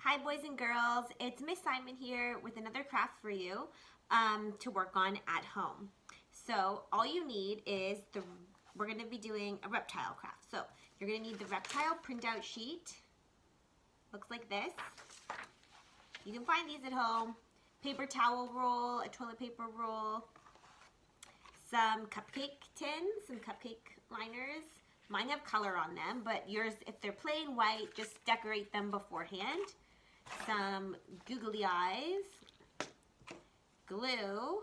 Hi boys and girls, it's Miss Simon here with another craft for you to work on at home. So all you need is we're going to be doing a reptile craft. So you're going to need the reptile printout sheet, looks like this. You can find these at home, paper towel roll, a toilet paper roll, some cupcake tins, some cupcake liners. Mine have color on them, but yours, if they're plain white, just decorate them beforehand. Some googly eyes, glue,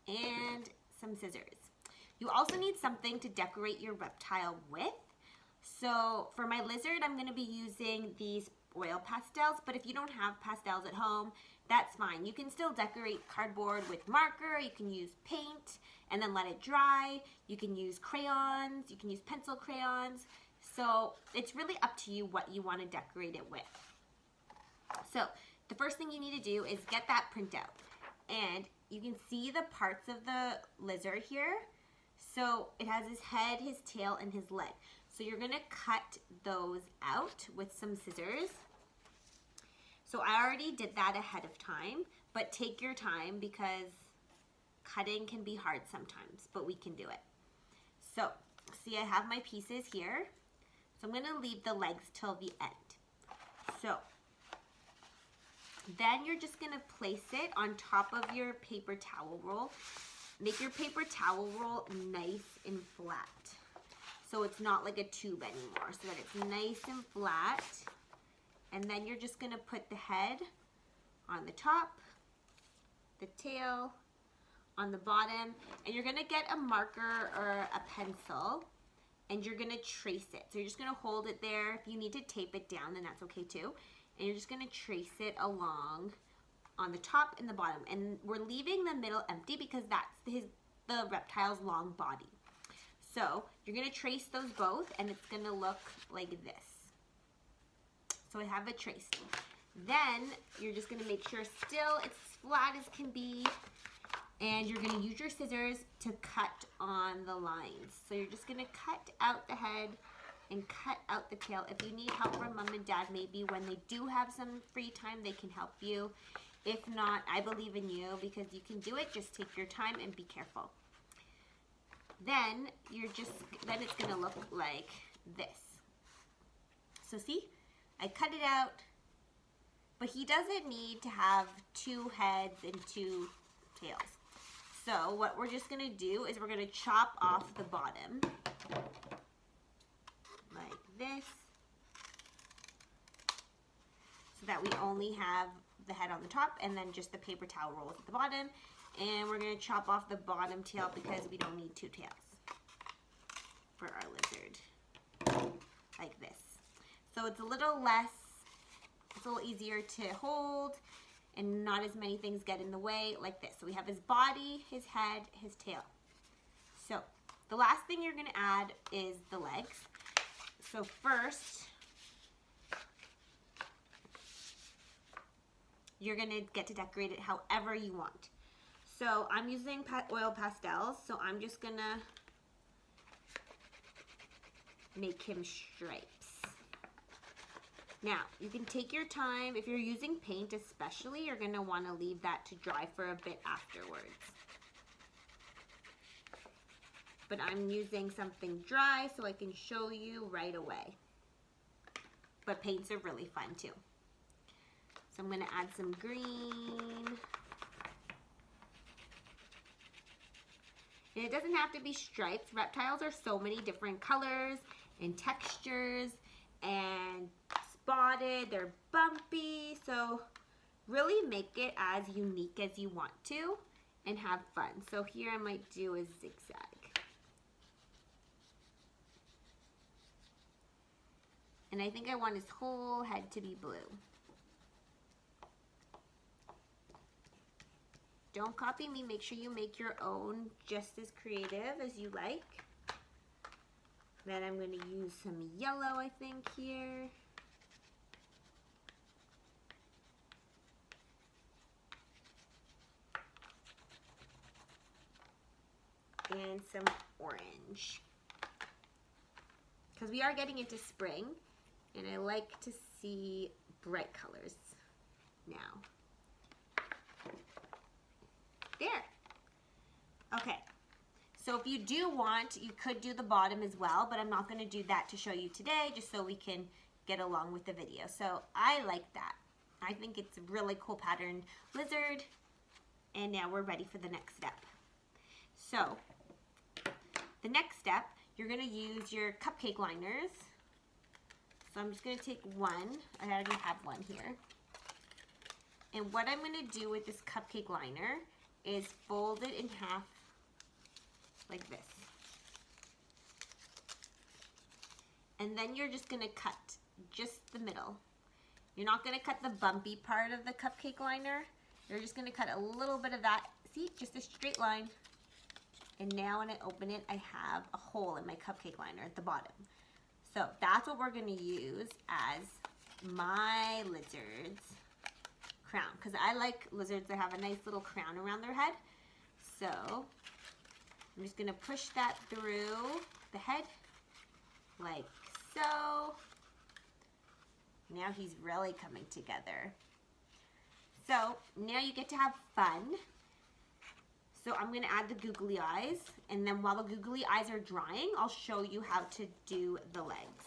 and some scissors. You also need something to decorate your reptile with. So for my lizard, I'm going to be using these oil pastels, but if you don't have pastels at home, that's fine. You can still decorate cardboard with marker, you can use paint and then let it dry. You can use crayons, you can use pencil crayons. So it's really up to you what you want to decorate it with. So the first thing you need to do is get that printout. And you can see the parts of the lizard here. So it has his head, his tail, and his leg. So you're going to cut those out with some scissors. So I already did that ahead of time, but take your time because cutting can be hard sometimes, but we can do it. So see, I have my pieces here. So I'm going to leave the legs till the end. So then you're just going to place it on top of your paper towel roll. Make your paper towel roll nice and flat. So it's not like a tube anymore, so that it's nice and flat. And then you're just going to put the head on the top, the tail on the bottom, and you're going to get a marker or a pencil and you're going to trace it. So you're just going to hold it there. If you need to tape it down, then that's okay too. And you're just going to trace it along on the top and the bottom. And we're leaving the middle empty because that's the reptile's long body. So you're going to trace those both and it's going to look like this. So I have it traced. Then you're just going to make sure still it's as flat as can be. And you're going to use your scissors to cut on the lines. So you're just going to cut out the head and cut out the tail. If you need help from mom and dad, maybe when they do have some free time, they can help you. If not, I believe in you because you can do it. Just take your time and be careful. Then it's going to look like this. So see, I cut it out, but he doesn't need to have two heads and two tails. So what we're just going to do is we're going to chop off the bottom like this so that we only have the head on the top and then just the paper towel rolls at the bottom. And we're going to chop off the bottom tail because we don't need two tails for our lizard, like this. So it's a little easier to hold and not as many things get in the way like this. So we have his body, his head, his tail. So the last thing you're going to add is the legs. So first, you're going to get to decorate it however you want. So I'm using oil pastels, so I'm just going to make him stripes. Now, you can take your time. If you're using paint especially, you're going to want to leave that to dry for a bit afterwards. But I'm using something dry so I can show you right away. But paints are really fun too. So I'm going to add some green. And it doesn't have to be stripes. Reptiles are so many different colors and textures and spotted. They're bumpy. So really make it as unique as you want to and have fun. So here I might do a zigzag. And I think I want his whole head to be blue. Don't copy me. Make sure you make your own just as creative as you like. Then I'm going to use some yellow, I think, here. And some orange. Because we are getting into spring. And I like to see bright colors now. There. Okay. So if you do want, you could do the bottom as well, but I'm not going to do that to show you today, just so we can get along with the video. So I like that. I think it's a really cool patterned lizard. And now we're ready for the next step. So the next step, you're going to use your cupcake liners. So I'm just going to take one. I already have one here. And what I'm going to do with this cupcake liner is fold it in half like this. And then you're just going to cut just the middle. You're not going to cut the bumpy part of the cupcake liner. You're just going to cut a little bit of that. See, just a straight line. And now when I open it, I have a hole in my cupcake liner at the bottom. So that's what we're going to use as my lizard's crown. Because I like lizards that have a nice little crown around their head. So I'm just going to push that through the head like so. Now he's really coming together. So now you get to have fun. So I'm going to add the googly eyes, and then while the googly eyes are drying, I'll show you how to do the legs.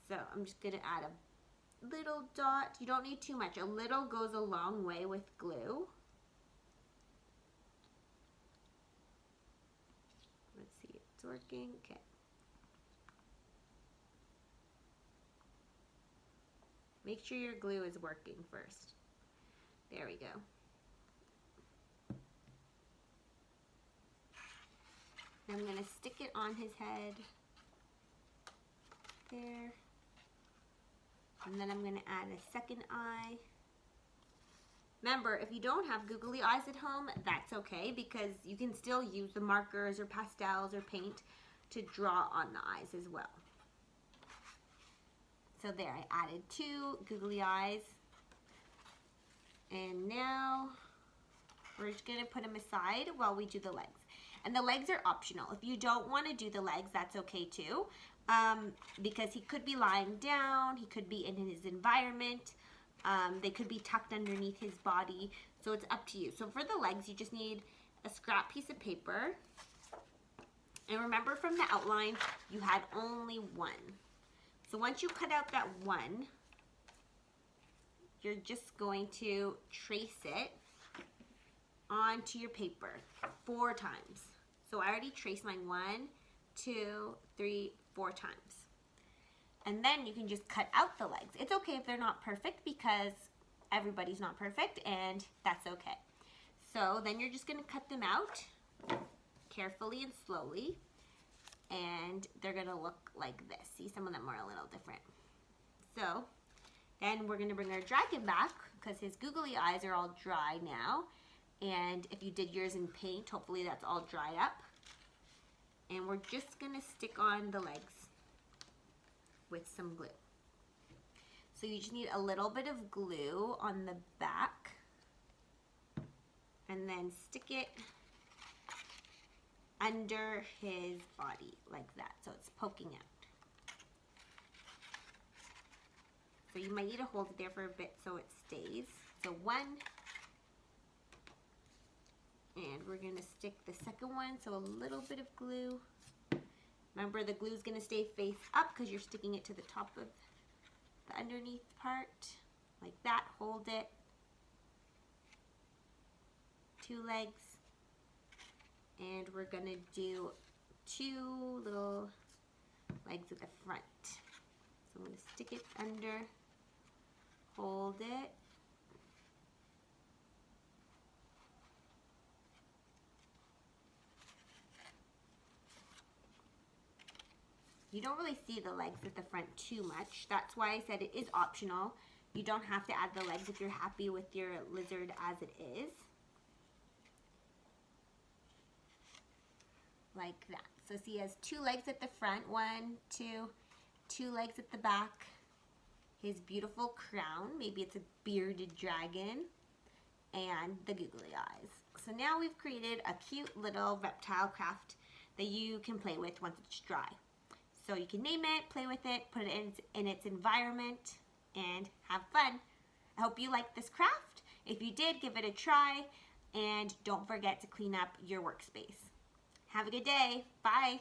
So I'm just going to add a little dot. You don't need too much. A little goes a long way with glue. Let's see, it's working. Okay. Make sure your glue is working first. There we go. I'm going to stick it on his head. There. And then I'm going to add a second eye. Remember, if you don't have googly eyes at home, that's okay, because you can still use the markers or pastels or paint to draw on the eyes as well. So there, I added 2 googly eyes. And now we're just going to put them aside while we do the legs. And the legs are optional. If you don't want to do the legs, that's okay too. Because he could be lying down, he could be in his environment, they could be tucked underneath his body. So it's up to you. So for the legs, you just need a scrap piece of paper. And remember from the outline, you had only 1. So once you cut out that 1, you're just going to trace it onto your paper 4 times. So I already traced mine 1, 2, 3, 4 times. And then you can just cut out the legs. It's okay if they're not perfect, because everybody's not perfect, and that's okay. So then you're just going to cut them out carefully and slowly. And they're going to look like this. See, some of them are a little different. So then we're going to bring our dragon back, because his googly eyes are all dry now. And if you did yours in paint, hopefully that's all dried up. And we're just going to stick on the legs with some glue. So you just need a little bit of glue on the back. And then stick it under his body like that, so it's poking out. So you might need to hold it there for a bit so it stays. So 1, and we're going to stick the second one, so a little bit of glue. Remember, the glue is going to stay face up because you're sticking it to the top of the underneath part like that. Hold it. 2 legs. And we're going to do 2 little legs at the front. So I'm going to stick it under, hold it. You don't really see the legs at the front too much. That's why I said it is optional. You don't have to add the legs if you're happy with your lizard as it is. Like that. So see, he has 2 legs at the front, 1, 2, 2 legs at the back. His beautiful crown, maybe it's a bearded dragon, and the googly eyes. So now we've created a cute little reptile craft that you can play with once it's dry. So you can name it, play with it, put it in its environment, and have fun. I hope you liked this craft. If you did, give it a try, and don't forget to clean up your workspace. Have a good day. Bye.